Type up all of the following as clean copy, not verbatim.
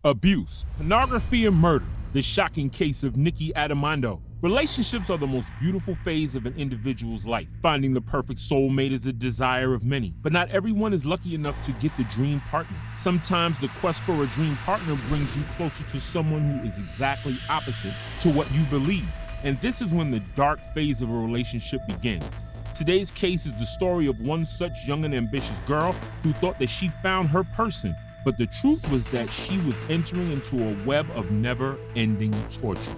Abuse, pornography, and murder. The shocking case of Nikki Addimando. Relationships are the most beautiful phase of an individual's life. Finding the perfect soulmate is a desire of many, but not everyone is lucky enough to get the dream partner. Sometimes the quest for a dream partner brings you closer to someone who is exactly opposite to what you believe, and this is when the dark phase of a relationship begins. Today's case is the story of one such young and ambitious girl who thought that she found her person, but the truth was that she was entering into a web of never-ending torture.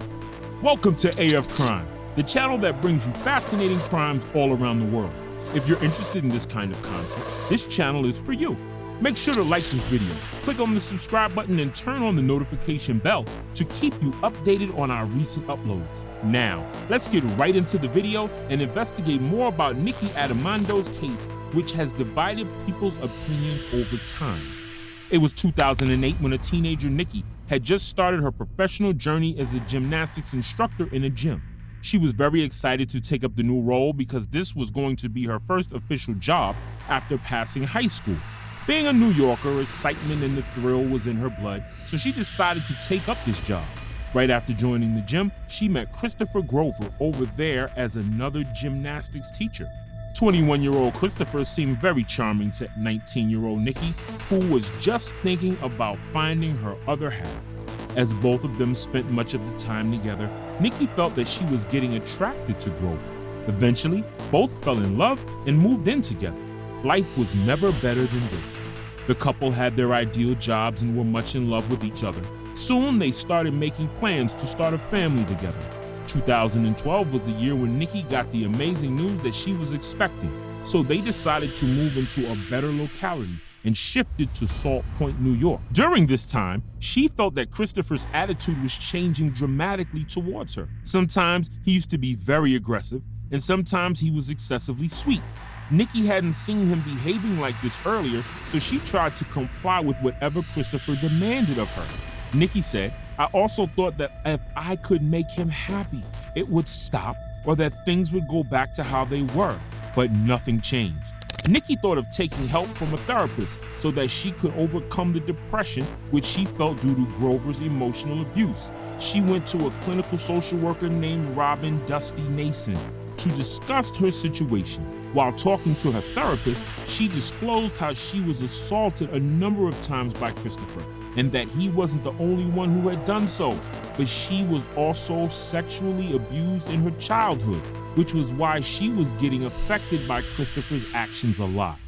Welcome to AF Crime, the channel that brings you fascinating crimes all around the world. If you're interested in this kind of content, this channel is for you. Make sure to like this video, click on the subscribe button, and turn on the notification bell to keep you updated on our recent uploads. Now, let's get right into the video and investigate more about Nikki Addimando's case, which has divided people's opinions over time. It was 2008 when a teenager, Nikki, had just started her professional journey as a gymnastics instructor in a gym. She was very excited to take up the new role because this was going to be her first official job after passing high school. Being a New Yorker, excitement and the thrill was in her blood, so she decided to take up this job. Right after joining the gym, she met Christopher Grover over there as another gymnastics teacher. 21-year-old Christopher seemed very charming to 19-year-old Nikki, who was just thinking about finding her other half. As both of them spent much of the time together, Nikki felt that she was getting attracted to Grover. Eventually, both fell in love and moved in together. Life was never better than this. The couple had their ideal jobs and were much in love with each other. Soon, they started making plans to start a family together. 2012 was the year when Nikki got the amazing news that she was expecting, so they decided to move into a better locality and shifted to Salt Point, New York. During this time, she felt that Christopher's attitude was changing dramatically towards her. Sometimes he used to be very aggressive, and sometimes he was excessively sweet. Nikki hadn't seen him behaving like this earlier, so she tried to comply with whatever Christopher demanded of her. Nikki said, "I also thought that if I could make him happy, it would stop, or that things would go back to how they were," but nothing changed. Nikki thought of taking help from a therapist so that she could overcome the depression which she felt due to Grover's emotional abuse. She went to a clinical social worker named Robin Dusty Nason to discuss her situation. While talking to her therapist, she disclosed how she was assaulted a number of times by Christopher, and that he wasn't the only one who had done so, but she was also sexually abused in her childhood, which was why she was getting affected by Christopher's actions a lot.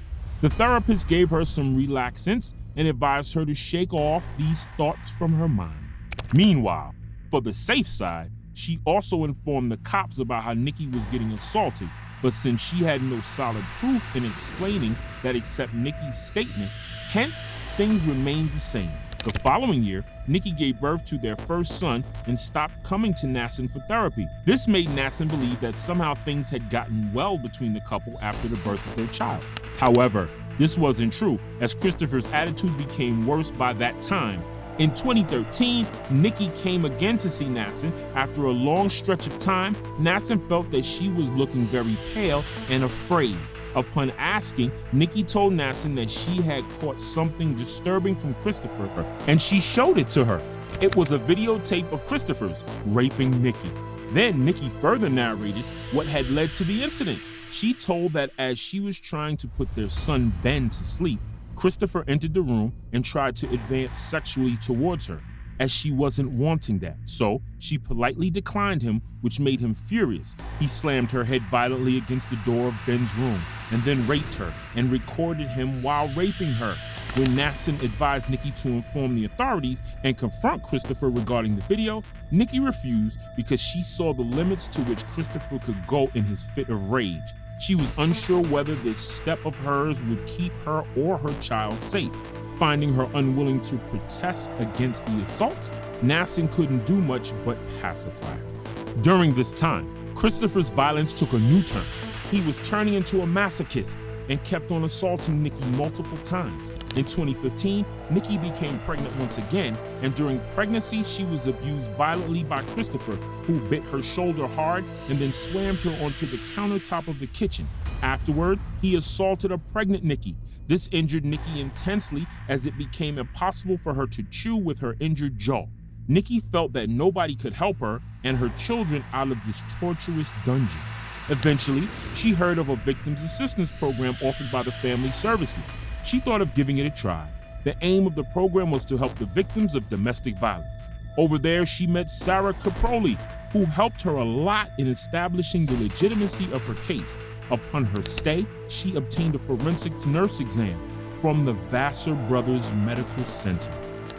The therapist gave her some relaxants and advised her to shake off these thoughts from her mind. Meanwhile, for the safe side, she also informed the cops about how Nikki was getting assaulted, but since she had no solid proof in explaining that except Nikki's statement, hence things remained the same. The following year, Nikki gave birth to their first son and stopped coming to Nason for therapy. This made Nason believe that somehow things had gotten well between the couple after the birth of their child. However, this wasn't true, as Christopher's attitude became worse by that time. In 2013, Nikki came again to see Nason. After a long stretch of time, Nason felt that she was looking very pale and afraid. Upon asking, Nikki told Nason that she had caught something disturbing from Christopher, and she showed it to her. It was a videotape of Christopher's raping Nikki. Then Nikki further narrated what had led to the incident. She told that as she was trying to put their son Ben to sleep, Christopher entered the room and tried to advance sexually towards her, as she wasn't wanting that. So she politely declined him, which made him furious. He slammed her head violently against the door of Ben's room and then raped her and recorded him while raping her. When Nason advised Nikki to inform the authorities and confront Christopher regarding the video, Nikki refused because she saw the limits to which Christopher could go in his fit of rage. She was unsure whether this step of hers would keep her or her child safe. Finding her unwilling to protest against the assault, Nason couldn't do much but pacify her. During this time, Christopher's violence took a new turn. He was turning into a masochist, and kept on assaulting Nikki multiple times. In 2015, Nikki became pregnant once again, and during pregnancy, she was abused violently by Christopher, who bit her shoulder hard and then slammed her onto the countertop of the kitchen. Afterward, he assaulted a pregnant Nikki. This injured Nikki intensely as it became impossible for her to chew with her injured jaw. Nikki felt that nobody could help her and her children out of this torturous dungeon. Eventually, she heard of a victims assistance program offered by the Family Services. She thought of giving it a try. The aim of the program was to help the victims of domestic violence. Over there, she met Sarah Caproli, who helped her a lot in establishing the legitimacy of her case. Upon her stay, she obtained a forensic nurse exam from the Vassar Brothers Medical Center.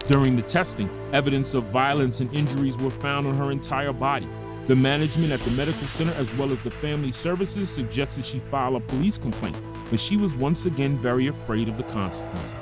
During the testing, evidence of violence and injuries were found on her entire body. The management at the medical center as well as the family services suggested she file a police complaint, but she was once again very afraid of the consequences.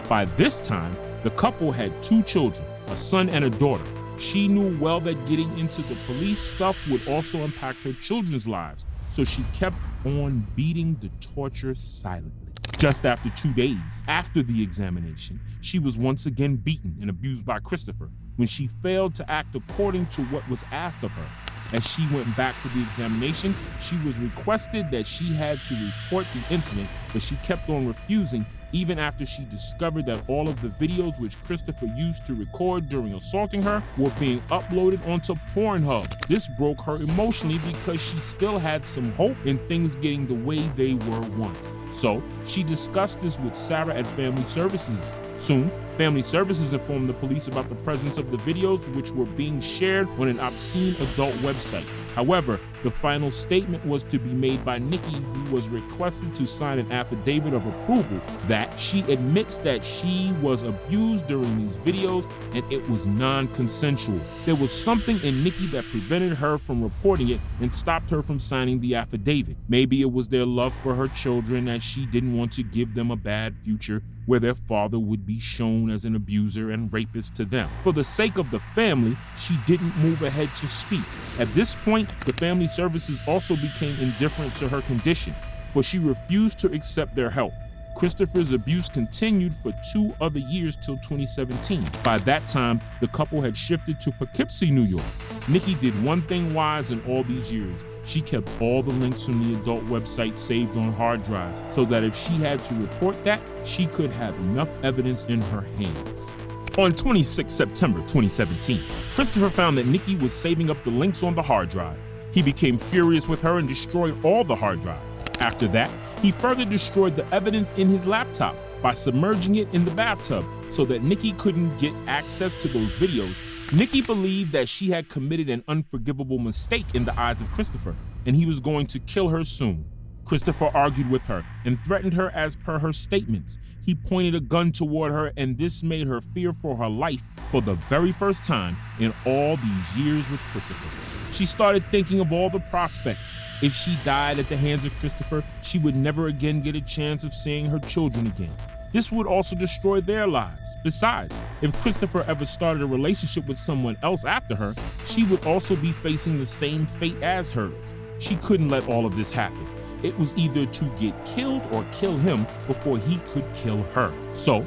By this time, the couple had 2 children, a son and a daughter. She knew well that getting into the police stuff would also impact her children's lives, so she kept on beating the torture silently. Just after 2 days after the examination, she was once again beaten and abused by Christopher when she failed to act according to what was asked of her. As she went back for the examination, she was requested that she had to report the incident, but she kept on refusing even after she discovered that all of the videos which Christopher used to record during assaulting her were being uploaded onto Pornhub. This broke her emotionally because she still had some hope in things getting the way they were once. So she discussed this with Sarah at Family Services. Soon, Family Services informed the police about the presence of the videos which were being shared on an obscene adult website. However, the final statement was to be made by Nikki, who was requested to sign an affidavit of approval that she admits that she was abused during these videos and it was non-consensual. There was something in Nikki that prevented her from reporting it and stopped her from signing the affidavit. Maybe it was their love for her children, as she didn't want to give them a bad future where their father would be shown as an abuser and rapist to them. For the sake of the family, she didn't move ahead to speak. At this point, the Family Services also became indifferent to her condition, for she refused to accept their help. Christopher's abuse continued for 2 other years till 2017. By that time, the couple had shifted to Poughkeepsie, New York. Nikki did one thing wise in all these years. She kept all the links from the adult website saved on hard drives, so that if she had to report that, she could have enough evidence in her hands. On 26 September 2017, Christopher found that Nikki was saving up the links on the hard drive. He became furious with her and destroyed all the hard drives. After that, he further destroyed the evidence in his laptop by submerging it in the bathtub so that Nikki couldn't get access to those videos. Nikki believed that she had committed an unforgivable mistake in the eyes of Christopher, and he was going to kill her soon. Christopher argued with her and threatened her as per her statements. He pointed a gun toward her, and this made her fear for her life for the very first time in all these years with Christopher. She started thinking of all the prospects. If she died at the hands of Christopher, she would never again get a chance of seeing her children again. This would also destroy their lives. Besides, if Christopher ever started a relationship with someone else after her, she would also be facing the same fate as hers. She couldn't let all of this happen. It was either to get killed or kill him before he could kill her. So,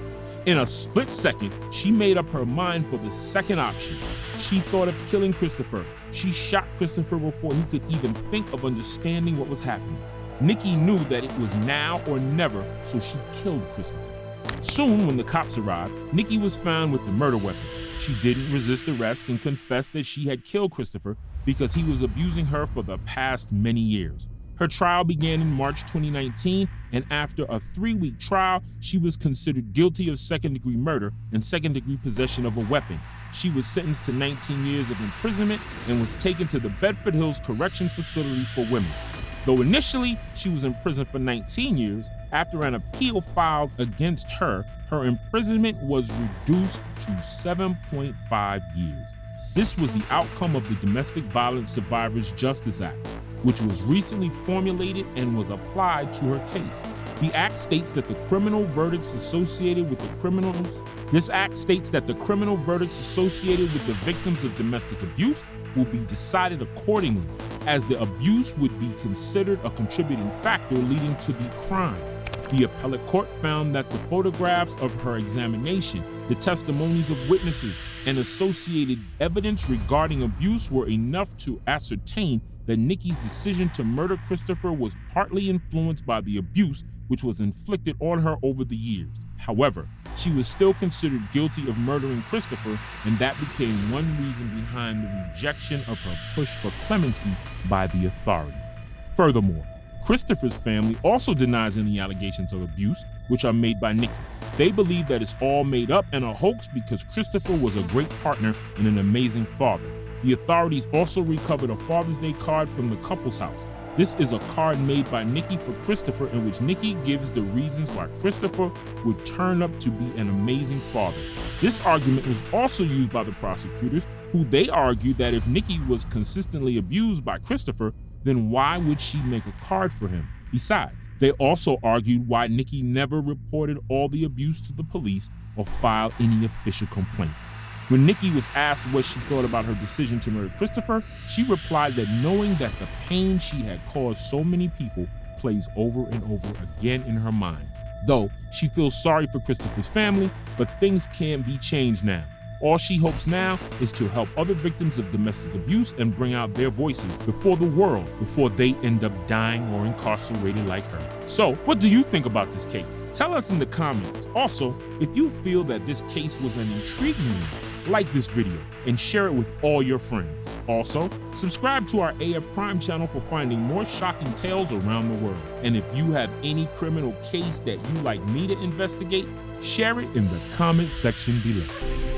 in a split second, she made up her mind for the second option. She thought of killing Christopher. She shot Christopher before he could even think of understanding what was happening. Nikki knew that it was now or never, so she killed Christopher. Soon, when the cops arrived, Nikki was found with the murder weapon. She didn't resist arrest and confessed that she had killed Christopher because he was abusing her for the past many years. Her trial began in March 2019, and after a 3-week trial, she was considered guilty of second-degree murder and second-degree possession of a weapon. She was sentenced to 19 years of imprisonment and was taken to the Bedford Hills Correction Facility for Women. Though initially she was in prison for 19 years, after an appeal filed against her, her imprisonment was reduced to 7.5 years. This was the outcome of the Domestic Violence Survivors Justice Act, which was recently formulated and was applied to her case. The act states that the criminal verdicts associated with the victims of domestic abuse will be decided accordingly, as the abuse would be considered a contributing factor leading to the crime. The appellate court found that the photographs of her examination, the testimonies of witnesses, and associated evidence regarding abuse were enough to ascertain that Nikki's decision to murder Christopher was partly influenced by the abuse which was inflicted on her over the years. However, she was still considered guilty of murdering Christopher, and that became one reason behind the rejection of her push for clemency by the authorities. Furthermore, Christopher's family also denies any allegations of abuse which are made by Nikki. They believe that it's all made up and a hoax because Christopher was a great partner and an amazing father. The authorities also recovered a Father's Day card from the couple's house. This is a card made by Nikki for Christopher in which Nikki gives the reasons why Christopher would turn up to be an amazing father. This argument was also used by the prosecutors, who they argued that if Nikki was consistently abused by Christopher, then why would she make a card for him? Besides, they also argued why Nikki never reported all the abuse to the police or filed any official complaint. When Nikki was asked what she thought about her decision to murder Christopher, she replied that knowing that the pain she had caused so many people plays over and over again in her mind. Though she feels sorry for Christopher's family, but things can't be changed now. All she hopes now is to help other victims of domestic abuse and bring out their voices before the world before they end up dying or incarcerated like her. So, what do you think about this case? Tell us in the comments. Also, if you feel that this case was an intriguing one, like this video and share it with all your friends. Also, subscribe to our AF Crime channel for finding more shocking tales around the world. And if you have any criminal case that you'd like me to investigate, share it in the comment section below.